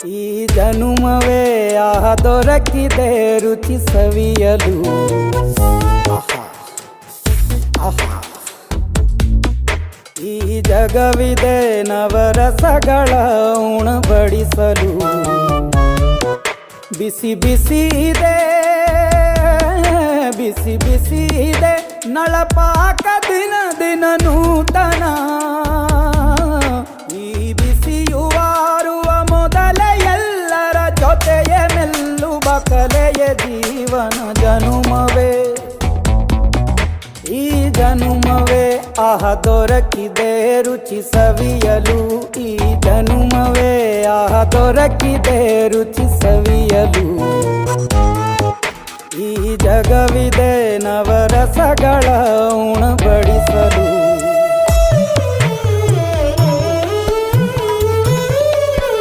ಈ ಜನುಮವೇ ಆಹ ದೊರಕಿದೆ ರುಚಿ ಸವಿಯಲು. ಈ ಜಗವಿದೆ ನವರಸಗಳ ಉಣಬಡಿಸಲು. ಬಿಸಿ ಬಿಸಿ ಇದೆ, ಬಿಸಿ ಬಿಸಿ ಇದೆ ನಳಪಾಕ ದಿನ ದಿನ ನೂತನ. ಈ ಬಿಸಿಯುವಾರುವ ಮೊದಲೇ ಎಲ್ಲರ ಜೊತೆಯ ಮೆಲ್ಲುವ ಕಲೆಯ ಜೀವನ ಜನುಮವೇ. ಈ ಜನುಮವೇ ಆಹ ದೊರಕಿದೆ ರುಚಿ ಸವಿಯಲು. ಈ ಜನುಮವೇ ಆಹ ದೊರಕಿದೆ ರುಚಿ ಸವಿಯಲು. ಈ ಜಗವಿದೆ ನವರಸಗಳ ಉಣಬಡಿಸಲು.